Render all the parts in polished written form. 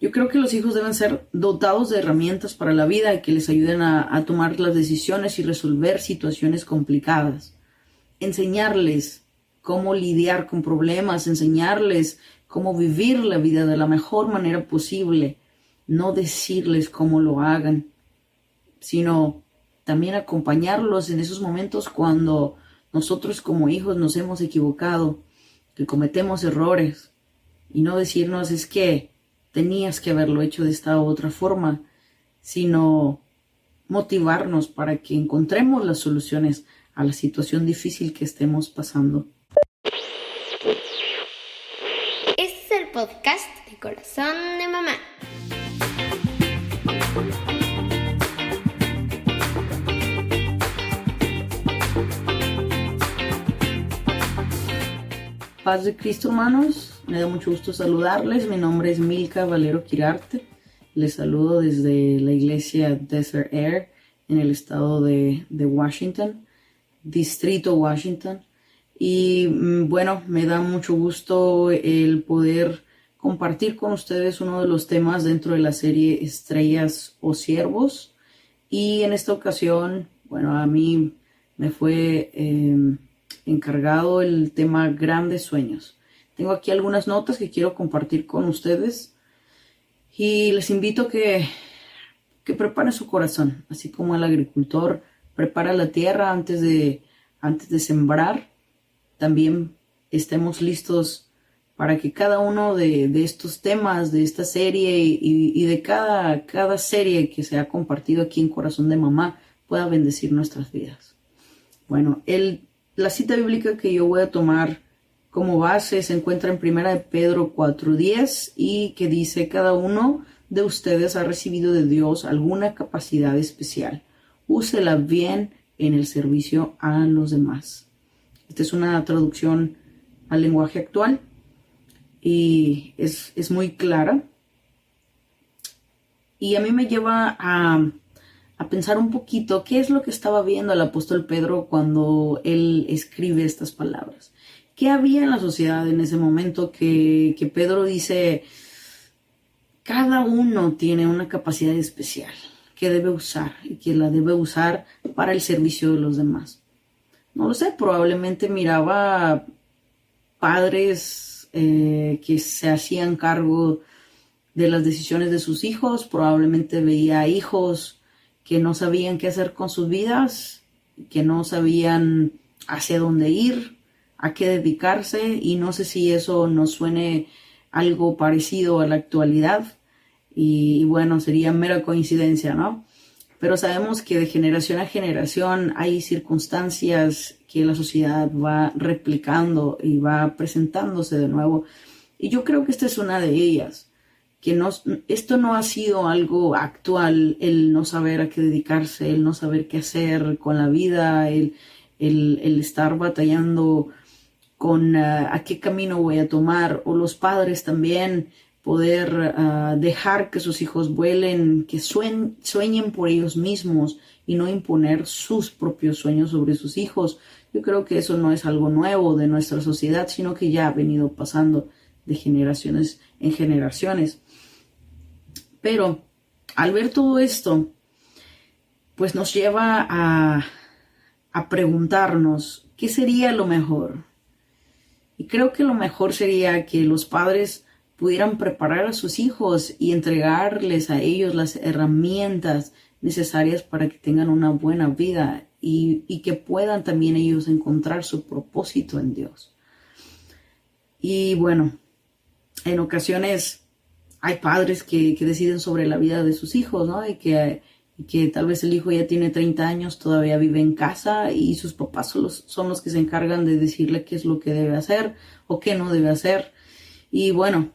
Yo creo que los hijos deben ser dotados de herramientas para la vida y que les ayuden a tomar las decisiones y resolver situaciones complicadas. Enseñarles cómo lidiar con problemas, enseñarles cómo vivir la vida de la mejor manera posible. No decirles cómo lo hagan, sino también acompañarlos en esos momentos cuando nosotros como hijos nos hemos equivocado, que cometemos errores, y no decirnos es que tenías que haberlo hecho de esta u otra forma, sino motivarnos para que encontremos las soluciones a la situación difícil que estemos pasando. Este es el podcast de Corazón de Mamá. Paz de Cristo, hermanos. Me da mucho gusto saludarles. Mi nombre es Milka Valero Quirarte. Les saludo desde la iglesia Desert Air en el estado de Washington, distrito Washington. Y bueno, me da mucho gusto el poder compartir con ustedes uno de los temas dentro de la serie Estrellas o Siervos. Y en esta ocasión, bueno, a mí me fue encargado el tema Grandes Sueños. Tengo aquí algunas notas que quiero compartir con ustedes y les invito a que preparen su corazón, así como el agricultor prepara la tierra antes de sembrar. También estemos listos para que cada uno de estos temas, de esta serie y de cada serie que se ha compartido aquí en Corazón de Mamá pueda bendecir nuestras vidas. Bueno, la cita bíblica que yo voy a tomar como base se encuentra en 1 Pedro 4:10 y que dice: cada uno de ustedes ha recibido de Dios alguna capacidad especial. Úsela bien en el servicio a los demás. Esta es una traducción al lenguaje actual y es muy clara. Y a mí me lleva a pensar un poquito qué es lo que estaba viendo el apóstol Pedro cuando él escribe estas palabras. ¿Qué había en la sociedad en ese momento que Pedro dice, cada uno tiene una capacidad especial que debe usar y que la debe usar para el servicio de los demás? No lo sé, probablemente miraba padres que se hacían cargo de las decisiones de sus hijos, probablemente veía hijos que no sabían qué hacer con sus vidas, que no sabían hacia dónde ir, a qué dedicarse, y no sé si eso nos suene algo parecido a la actualidad, y bueno, sería mera coincidencia, ¿no? Pero sabemos que de generación a generación hay circunstancias que la sociedad va replicando y va presentándose de nuevo, y yo creo que esta es una de ellas. Que esto no ha sido algo actual, el no saber a qué dedicarse, el no saber qué hacer con la vida, el estar batallando con a qué camino voy a tomar, o los padres también poder dejar que sus hijos vuelen, que sueñen por ellos mismos y no imponer sus propios sueños sobre sus hijos. Yo creo que eso no es algo nuevo de nuestra sociedad, sino que ya ha venido pasando de generaciones en generaciones. Pero al ver todo esto, pues nos lleva a preguntarnos, ¿qué sería lo mejor? Y creo que lo mejor sería que los padres pudieran preparar a sus hijos y entregarles a ellos las herramientas necesarias para que tengan una buena vida y que puedan también ellos encontrar su propósito en Dios. Y bueno, en ocasiones hay padres que deciden sobre la vida de sus hijos, ¿no? Y que tal vez el hijo ya tiene 30 años, todavía vive en casa y sus papás son los que se encargan de decirle qué es lo que debe hacer o qué no debe hacer. Y bueno,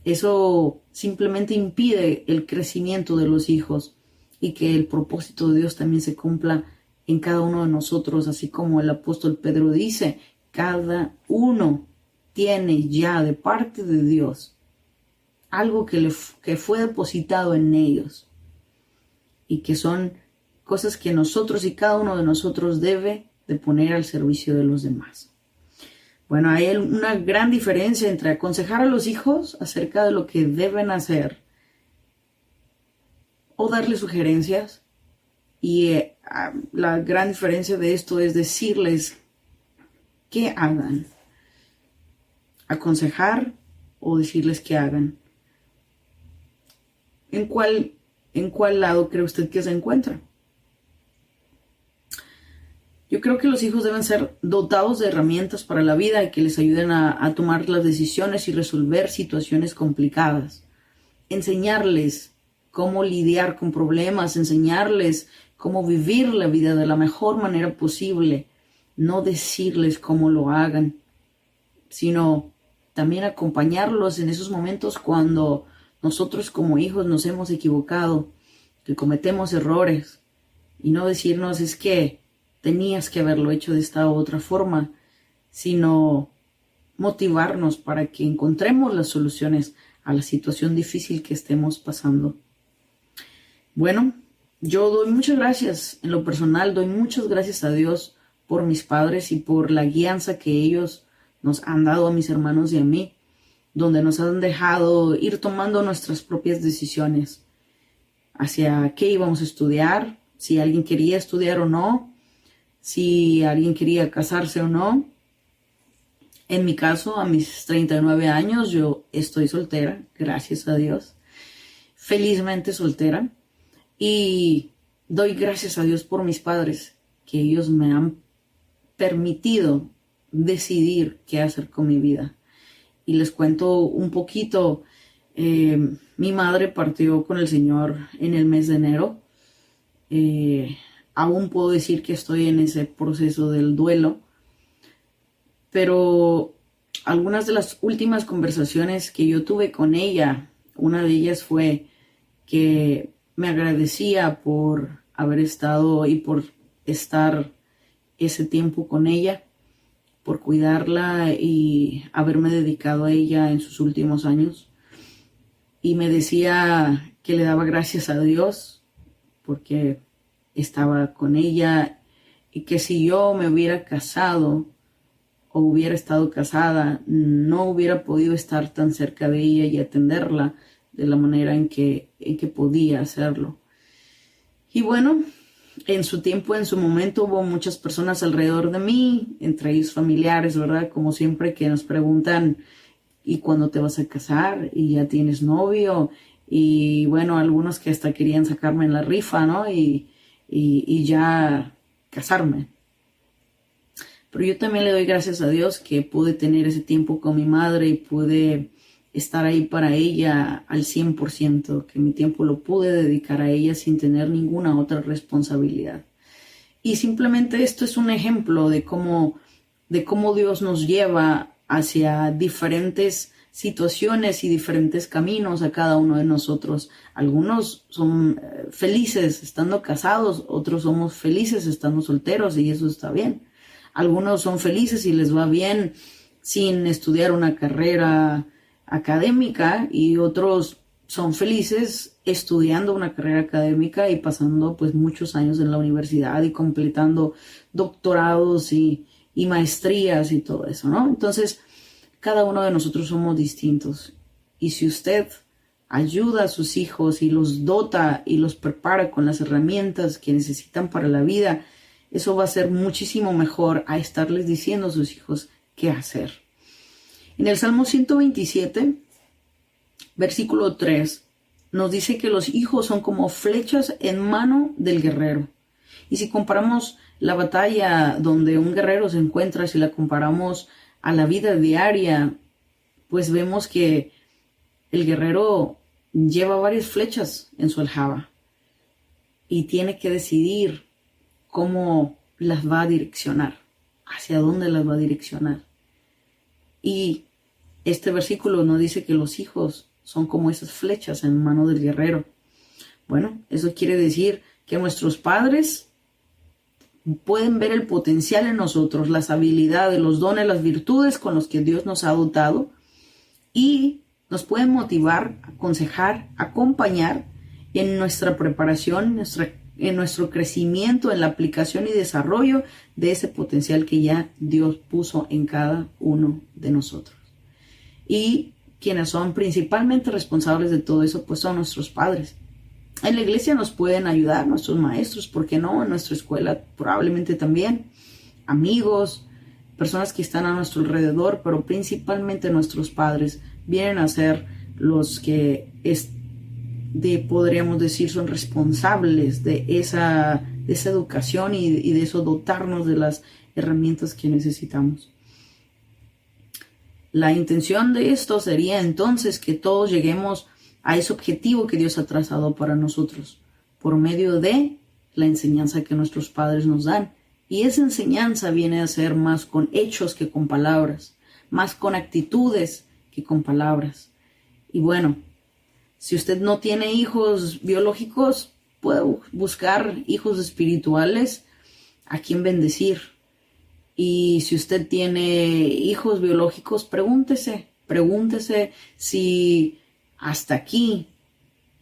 eso simplemente impide el crecimiento de los hijos y que el propósito de Dios también se cumpla en cada uno de nosotros, así como el apóstol Pedro dice, cada uno tiene ya de parte de Dios algo que fue depositado en ellos y que son cosas que nosotros y cada uno de nosotros debe de poner al servicio de los demás. Bueno, hay una gran diferencia entre aconsejar a los hijos acerca de lo que deben hacer o darles sugerencias. Y la gran diferencia de esto es decirles qué hagan. Aconsejar o decirles qué hagan. ¿En cuál lado cree usted que se encuentra? Yo creo que los hijos deben ser dotados de herramientas para la vida y que les ayuden a tomar las decisiones y resolver situaciones complicadas. Enseñarles cómo lidiar con problemas, enseñarles cómo vivir la vida de la mejor manera posible. No decirles cómo lo hagan, sino también acompañarlos en esos momentos cuando nosotros como hijos nos hemos equivocado, que cometemos errores, y no decirnos es que tenías que haberlo hecho de esta u otra forma, sino motivarnos para que encontremos las soluciones a la situación difícil que estemos pasando. Bueno, yo doy muchas gracias, en lo personal doy muchas gracias a Dios por mis padres y por la guianza que ellos nos han dado a mis hermanos y a mí, donde nos han dejado ir tomando nuestras propias decisiones hacia qué íbamos a estudiar, si alguien quería estudiar o no, si alguien quería casarse o no. En mi caso, a mis 39 años, yo estoy soltera, gracias a Dios, felizmente soltera, y doy gracias a Dios por mis padres, que ellos me han permitido decidir qué hacer con mi vida. Y les cuento un poquito, mi madre partió con el Señor en el mes de enero. Aún puedo decir que estoy en ese proceso del duelo, pero algunas de las últimas conversaciones que yo tuve con ella, una de ellas fue que me agradecía por haber estado y por estar ese tiempo con ella, por cuidarla y haberme dedicado a ella en sus últimos años. Y me decía que le daba gracias a Dios porque estaba con ella y que si yo me hubiera casado o hubiera estado casada, no hubiera podido estar tan cerca de ella y atenderla de la manera en que podía hacerlo. Y bueno, en su tiempo, en su momento, hubo muchas personas alrededor de mí, entre ellos familiares, ¿verdad? Como siempre que nos preguntan, ¿y cuándo te vas a casar? ¿Y ya tienes novio? Y bueno, algunos que hasta querían sacarme en la rifa, ¿no? Y ya casarme. Pero yo también le doy gracias a Dios que pude tener ese tiempo con mi madre y pude estar ahí para ella al 100%, que mi tiempo lo pude dedicar a ella sin tener ninguna otra responsabilidad. Y simplemente esto es un ejemplo de cómo Dios nos lleva hacia diferentes situaciones y diferentes caminos a cada uno de nosotros. Algunos son felices estando casados, otros somos felices estando solteros y eso está bien. Algunos son felices y les va bien sin estudiar una carrera académica y otros son felices estudiando una carrera académica y pasando pues muchos años en la universidad y completando doctorados y maestrías y todo eso, ¿no? Entonces, cada uno de nosotros somos distintos. Y si usted ayuda a sus hijos y los dota y los prepara con las herramientas que necesitan para la vida, eso va a ser muchísimo mejor a estarles diciendo a sus hijos qué hacer. En el Salmo 127, versículo 3, nos dice que los hijos son como flechas en mano del guerrero. Y si comparamos la batalla donde un guerrero se encuentra, si la comparamos a la vida diaria, pues vemos que el guerrero lleva varias flechas en su aljaba y tiene que decidir cómo las va a direccionar, hacia dónde las va a direccionar. Y este versículo nos dice que los hijos son como esas flechas en mano del guerrero. Bueno, eso quiere decir que nuestros padres pueden ver el potencial en nosotros, las habilidades, los dones, las virtudes con los que Dios nos ha dotado y nos pueden motivar, aconsejar, acompañar en nuestra preparación, en nuestro crecimiento, en la aplicación y desarrollo de ese potencial que ya Dios puso en cada uno de nosotros. Y quienes son principalmente responsables de todo eso, pues son nuestros padres. En la iglesia nos pueden ayudar nuestros maestros, ¿por qué no? En nuestra escuela probablemente también, amigos, personas que están a nuestro alrededor, pero principalmente nuestros padres vienen a ser los que podríamos decir, son responsables de esa educación y de eso, dotarnos de las herramientas que necesitamos. La intención de esto sería entonces que todos lleguemos a ese objetivo que Dios ha trazado para nosotros por medio de la enseñanza que nuestros padres nos dan. Y esa enseñanza viene a ser más con hechos que con palabras, más con actitudes que con palabras. Y bueno, si usted no tiene hijos biológicos, puede buscar hijos espirituales a quien bendecir. Y si usted tiene hijos biológicos, pregúntese si hasta aquí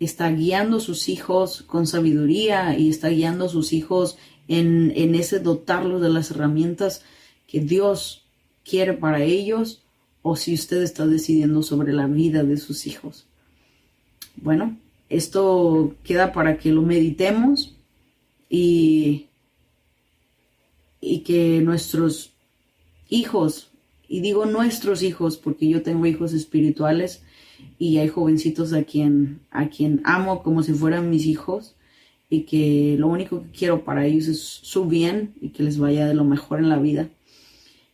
está guiando a sus hijos con sabiduría y está guiando a sus hijos en ese dotarlos de las herramientas que Dios quiere para ellos, o si usted está decidiendo sobre la vida de sus hijos. Bueno, esto queda para que lo meditemos y que nuestros hijos, y digo nuestros hijos porque yo tengo hijos espirituales y hay jovencitos a quien amo como si fueran mis hijos, y que lo único que quiero para ellos es su bien y que les vaya de lo mejor en la vida.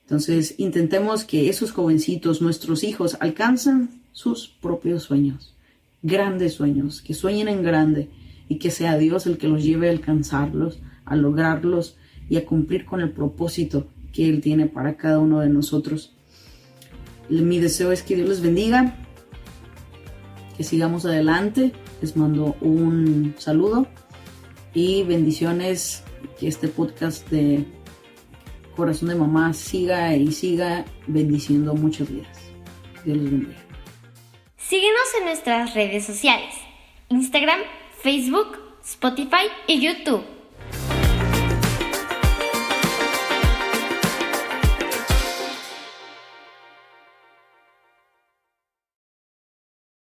Entonces intentemos que esos jovencitos, nuestros hijos, alcancen sus propios sueños, grandes sueños, que sueñen en grande y que sea Dios el que los lleve a alcanzarlos, a lograrlos y a cumplir con el propósito que Él tiene para cada uno de nosotros. Mi deseo es que Dios les bendiga, que sigamos adelante. Les mando un saludo y bendiciones, que este podcast de Corazón de Mamá siga bendiciendo muchas vidas. Dios les bendiga. Síguenos en nuestras redes sociales: Instagram, Facebook, Spotify y YouTube.